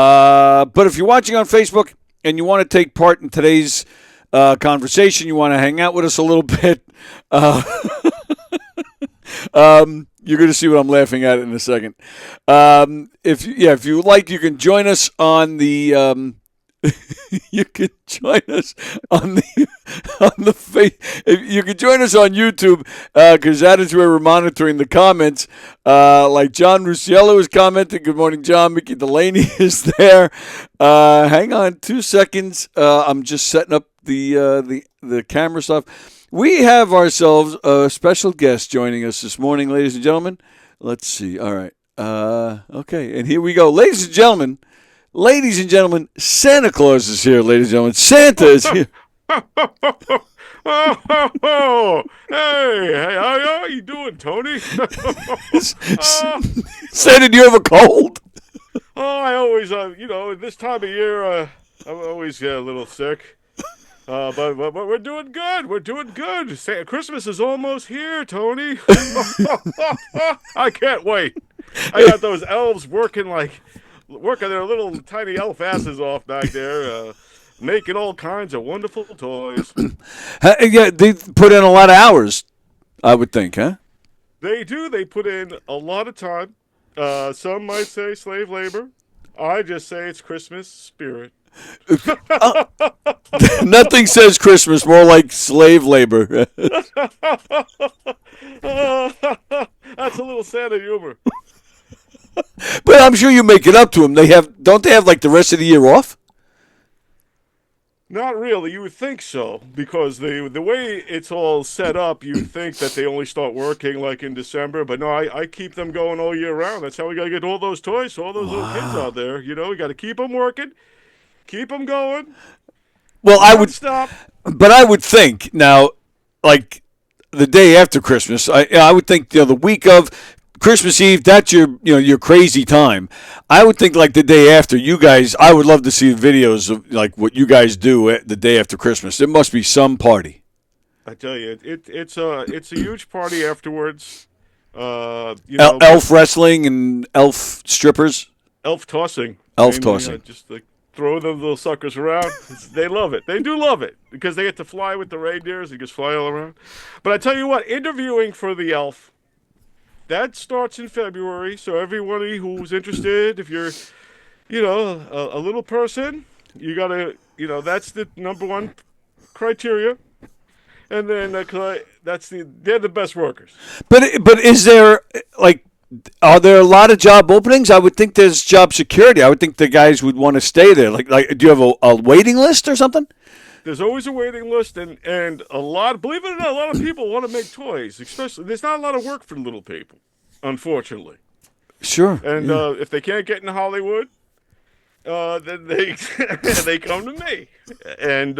But if you're watching on Facebook and you want to take part in today's conversation, you want to hang out with us a little bit, you're going to see what I'm laughing at in a second. If you like, you can join us on the. You can join us on the you can join us on YouTube because that is where we're monitoring the comments. Like John Rusiello is commenting. Good morning, John. Mickey Delaney is there. Hang on 2 seconds. I'm just setting up the camera stuff. We have ourselves a special guest joining us this morning, ladies and gentlemen. Let's see. All right. Okay, and here we go, ladies and gentlemen. Ladies and gentlemen, Santa Claus is here, ladies and gentlemen. Santa is here. Oh, hey, how you doing, Tony? Santa, do you have a cold? I always, this time of year, I'm always get a little sick. But we're doing good. We're doing good. Christmas is almost here, Tony. I can't wait. I got those elves working their little tiny elf asses off back there, making all kinds of wonderful toys. Yeah, they put in a lot of hours, I would think, huh? They do. They put in a lot of time. Some might say slave labor. I just say it's Christmas spirit. Nothing says Christmas more like slave labor. That's a little Santa humor. But I'm sure you make it up to them. Don't they have like the rest of the year off? Not really. You would think so, because the way it's all set up, you would think that they only start working like in December. But no, I keep them going all year round. That's how we got to get all those toys, all those little kids out there. You know, we got to keep them working, keep them going. Well, I would stop. But I would think now, like the day after Christmas, I would think the week of Christmas Eve, that's your crazy time. I would think like the day after, you guys, I would love to see videos of like what you guys do the day after Christmas. There must be some party. I tell you, it's a huge party afterwards. Elf wrestling and elf strippers. Elf tossing. Elf tossing. Just like throw them little suckers around. They love it. They do love it because they get to fly with the reindeers. They just fly all around. But I tell you what, interviewing for the elf, that starts in February, so everybody who's interested, if you're, a little person, you gotta, that's the number one criteria, and then they're the best workers. But is there are there a lot of job openings? I would think there's job security. I would think the guys would want to stay there. Like, do you have a waiting list or something? There's always a waiting list, and believe it or not, a lot of people want to make toys. Especially, there's not a lot of work for little people, unfortunately. Sure. And if they can't get in Hollywood, then they they come to me, and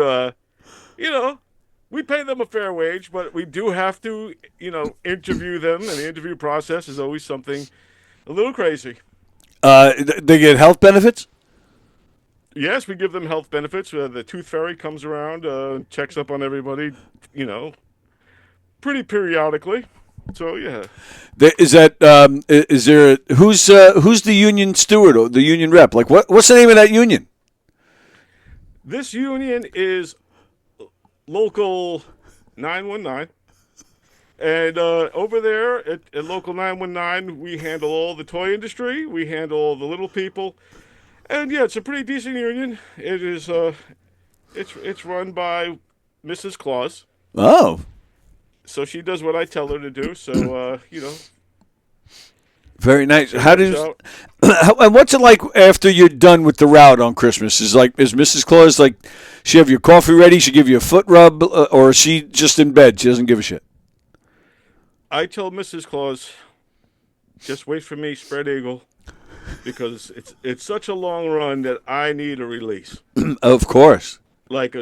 we pay them a fair wage, but we do have to interview them, and the interview process is always something a little crazy. They get health benefits? Yes, we give them health benefits. The Tooth Fairy comes around, checks up on everybody, pretty periodically. So yeah. Is there who's the union steward or the union rep? Like what's the name of that union? This union is Local 919, and over there at Local 919, we handle all the toy industry. We handle all the little people. And yeah, it's a pretty decent union. It is. It's run by Mrs. Claus. Oh. So she does what I tell her to do. So Very nice. And what's it like after you're done with the route on Christmas? Is Mrs. Claus like? She have your coffee ready? She give you a foot rub, or is she just in bed? She doesn't give a shit. I tell Mrs. Claus, just wait for me, spread eagle. Because it's such a long run that I need a release. Of course. Like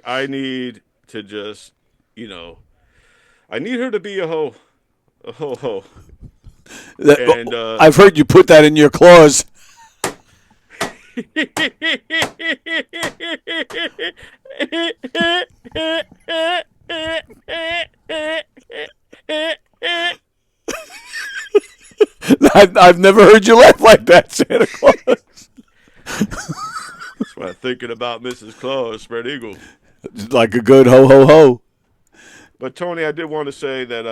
I need to just, I need her to be a ho. And I've heard you put that in your clause. I've never heard you laugh like that, Santa Claus. That's why I'm thinking about Mrs. Claus, spread eagle. Like a good ho ho ho. But Tony, I did want to say that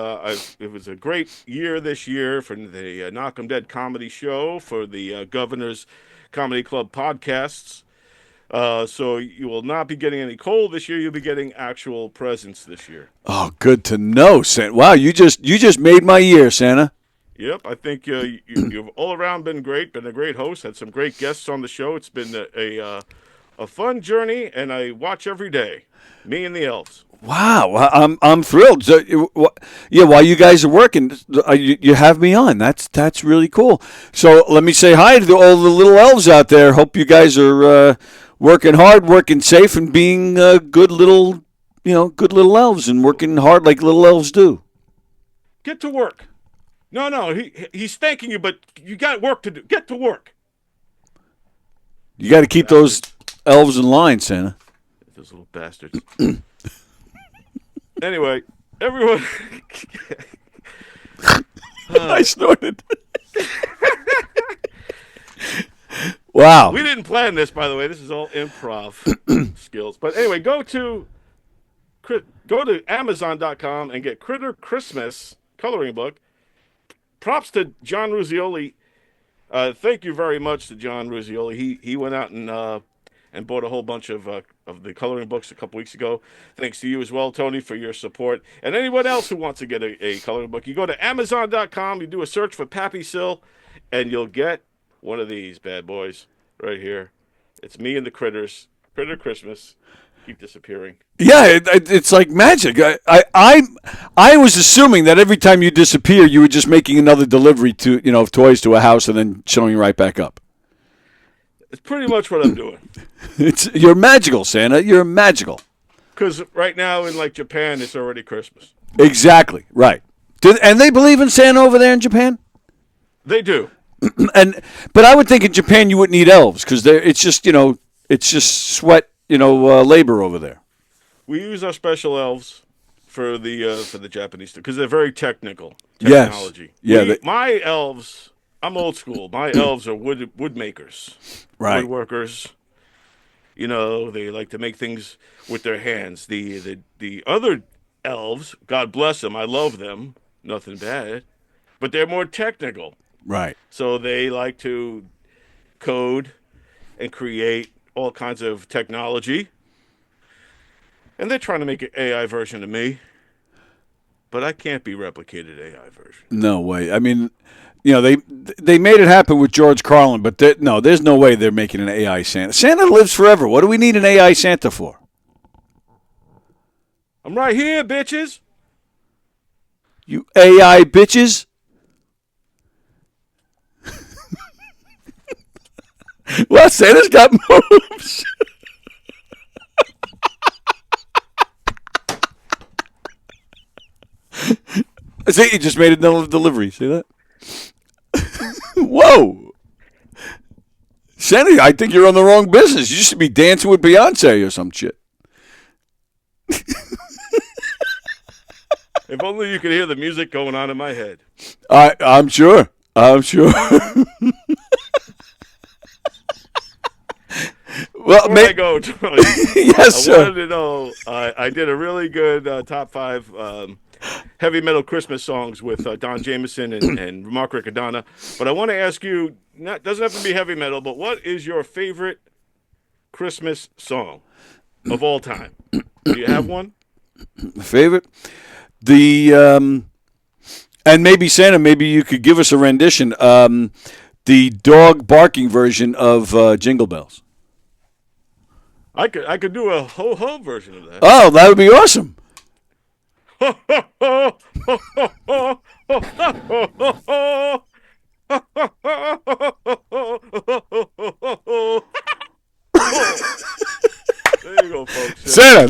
it was a great year this year for the Knock 'em Dead comedy show, for the Governor's Comedy Club podcasts. So you will not be getting any coal this year. You'll be getting actual presents this year. Oh, good to know, Santa. Wow, you just made my year, Santa. Yep, I think you've all around been great. Been a great host. Had some great guests on the show. It's been a fun journey, and I watch every day. Me and the elves. Wow, I'm thrilled. So, yeah, while you guys are working, you have me on. That's really cool. So let me say hi to all the little elves out there. Hope you guys are working hard, working safe, and being good little elves, and working hard like little elves do. Get to work. No, he's thanking you, but you got work to do. Get to work. You got to keep those elves in line, Santa. Those little bastards. Anyway, everyone. I snorted. Wow. We didn't plan this, by the way. This is all improv skills. But anyway, go to Amazon.com and get Critter Christmas coloring book. Props to John Ruzioli. Thank you very much to John Ruzioli. He went out and bought a whole bunch of the coloring books a couple weeks ago. Thanks to you as well, Tony, for your support. And anyone else who wants to get a coloring book, you go to Amazon.com, you do a search for Pappy Sill, and you'll get one of these bad boys right here. It's me and the critters. Critter Christmas. Keep disappearing. Yeah, it's like magic. I was assuming that every time you disappear, you were just making another delivery of toys to a house and then showing right back up. It's pretty much what I'm doing. You're magical, Santa. You're magical. Because right now in Japan, it's already Christmas. Exactly right. And they believe in Santa over there in Japan. They do. But I would think in Japan you wouldn't need elves because it's just sweat. Labor over there. We use our special elves for the Japanese because they're very technical. Technology. Yes. Yeah. My elves. I'm old school. My elves are wood makers, right? Woodworkers. They like to make things with their hands. The other elves, God bless them, I love them. Nothing bad, but they're more technical. Right. So they like to code and create all kinds of technology. And they're trying to make an AI version of me. But I can't be replicated AI version. No way. I mean, they made it happen with George Carlin, but there's no way they're making an AI Santa. Santa lives forever. What do we need an AI Santa for? I'm right here, bitches. You AI bitches. Well, Santa's got moves. See, he just made another delivery. See that? Whoa. Santa, I think you're on the wrong business. You should be dancing with Beyonce or some shit. If only you could hear the music going on in my head. I'm sure. Well, Before I go, Tony, yes, I wanted to know, I did a really good top 5 heavy metal Christmas songs with Don Jameson and Mark Riccadonna. But I want to ask you, doesn't have to be heavy metal, but what is your favorite Christmas song of all time? Do you have one? Favorite? And maybe Santa, maybe you could give us a rendition. The dog barking version of Jingle Bells. I could do a ho-ho version of that. Oh, that would be awesome. There you go, folks. Santa,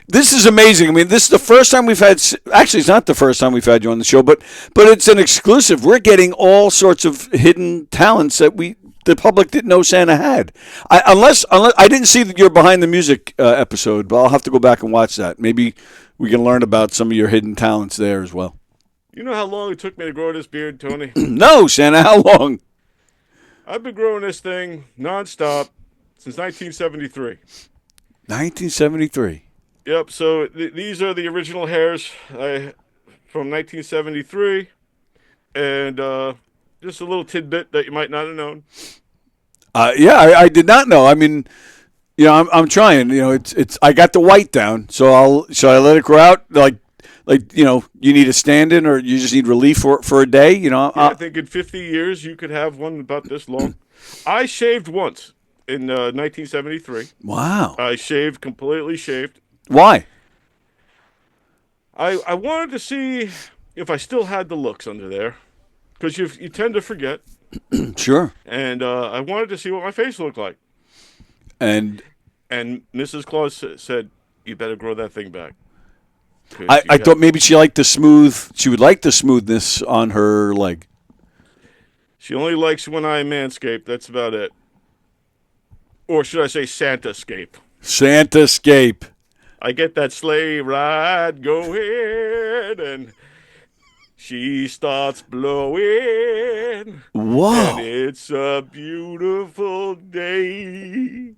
this is amazing. I mean, this is the first time we've had. Actually, it's not the first time we've had you on the show, but it's an exclusive. We're getting all sorts of hidden talents that the public didn't know Santa had. Unless I didn't see your behind the music episode, but I'll have to go back and watch that. Maybe we can learn about some of your hidden talents there as well. You know how long it took me to grow this beard, Tony? No, Santa, how long? I've been growing this thing nonstop since 1973. 1973. Yep. So these are the original hairs from 1973, and just a little tidbit that you might not have known. Yeah, I did not know. I mean, I'm trying. It's. I got the white down, so shall I let it grow out? You need a stand-in, or you just need relief for a day. Yeah, I think in 50 years you could have one about this long. I shaved once in 1973. Wow. I shaved, completely shaved. Why? I wanted to see if I still had the looks under there, because you tend to forget. Sure. And I wanted to see what my face looked like. And Mrs. Claus said, "You better grow that thing back." I thought maybe she liked the smooth. She would like the smoothness on her leg. She only likes when I manscape. That's about it. Or should I say Santa-scape? Santa-scape. I get that sleigh ride going, and she starts blowing. Whoa. And it's a beautiful day.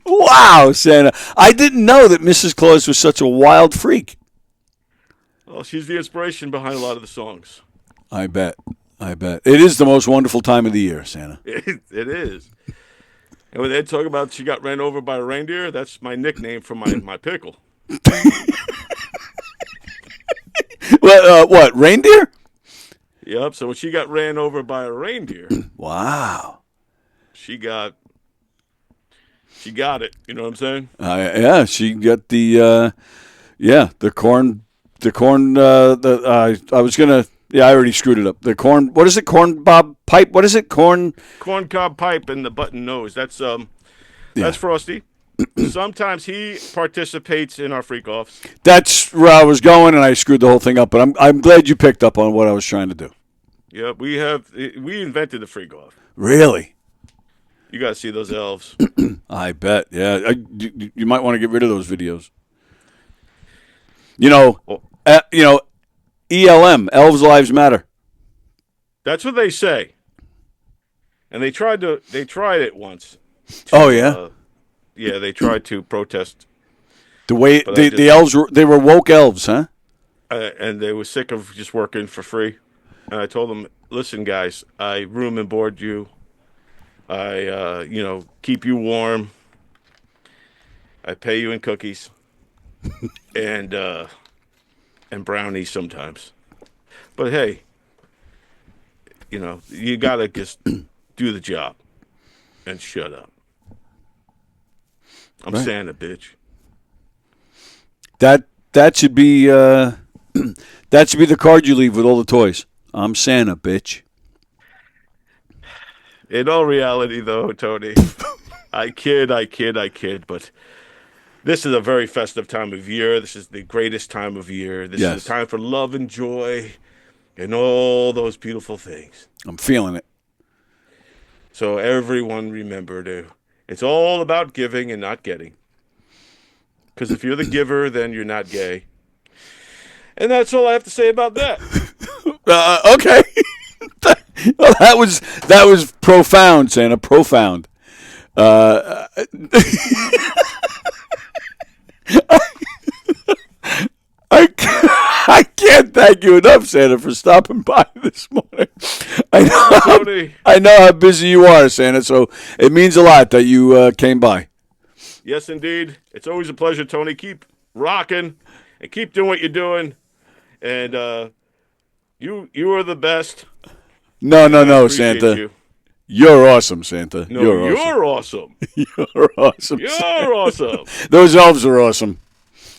Wow, Santa. I didn't know that Mrs. Claus was such a wild freak. Well, she's the inspiration behind a lot of the songs. I bet. It is the most wonderful time of the year, Santa. It is. And when they talk about she got ran over by a reindeer, that's my nickname for my pickle. Well, what, reindeer? Yep, so when she got ran over by a reindeer, wow. she got it. You know what I'm saying? Yeah, she got the corn. I was gonna. Yeah, I already screwed it up. The corn. What is it? Corn bob pipe. What is it? Corn cob pipe and the button nose. That's Frosty. Sometimes he participates in our freak offs. That's where I was going, and I screwed the whole thing up. But I'm glad you picked up on what I was trying to do. Yeah, we invented the freak off. Really? You got to see those elves. I bet. Yeah, you might want to get rid of those videos. ELM, Elves Lives Matter. That's what they say. And they tried it once. Oh yeah. Yeah, they tried to protest. The way the elves were woke elves, huh? And they were sick of just working for free. And I told them, "Listen, guys, I room and board you. I keep you warm. I pay you in cookies and brownies sometimes. But hey, you gotta just do the job and shut up. I'm right. Santa, bitch." That should be that should be the card you leave with all the toys. I'm Santa, bitch. In all reality, though, Tony, I kid, but this is a very festive time of year. This is the greatest time of year. This is a time for love and joy and all those beautiful things. I'm feeling it. So everyone remember it's all about giving and not getting. Because if you're the giver, then you're not gay. And that's all I have to say about that. Okay. Well, that was profound, Santa. Profound. I can't thank you enough, Santa, for stopping by this morning. I know how busy you are, Santa, so it means a lot that you came by. Yes, indeed. It's always a pleasure, Tony. Keep rocking and keep doing what you're doing. And you are the best. No, Santa. You're awesome, Santa. No, you're awesome. You're awesome. You're awesome. Those elves are awesome.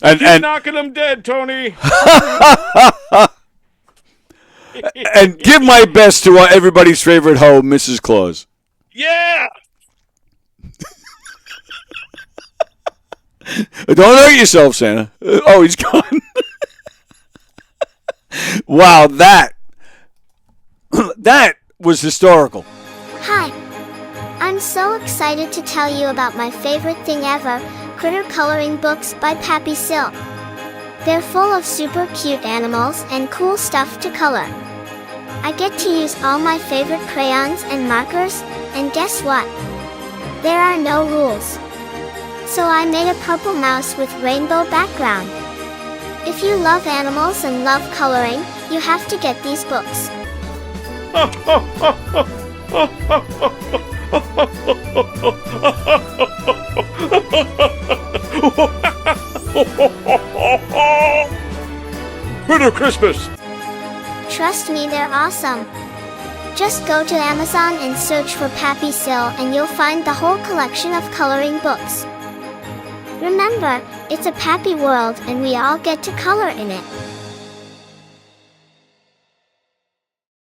And knocking them dead, Tony. And give my best to everybody's favorite hoe, Mrs. Claus. Yeah. Don't hurt yourself, Santa. Oh, he's gone. Wow, that was historical. Hi. I'm so excited to tell you about my favorite thing ever, critter coloring books by Pappy Silk. They're full of super cute animals and cool stuff to color. I get to use all my favorite crayons and markers, and guess what? There are no rules. So I made a purple mouse with rainbow background. If you love animals and love coloring, you have to get these books. Merry Christmas! Trust me, they're awesome. Just go to Amazon and search for Pappy Sill and you'll find the whole collection of coloring books. Remember, it's a Pappy world and we all get to color in it.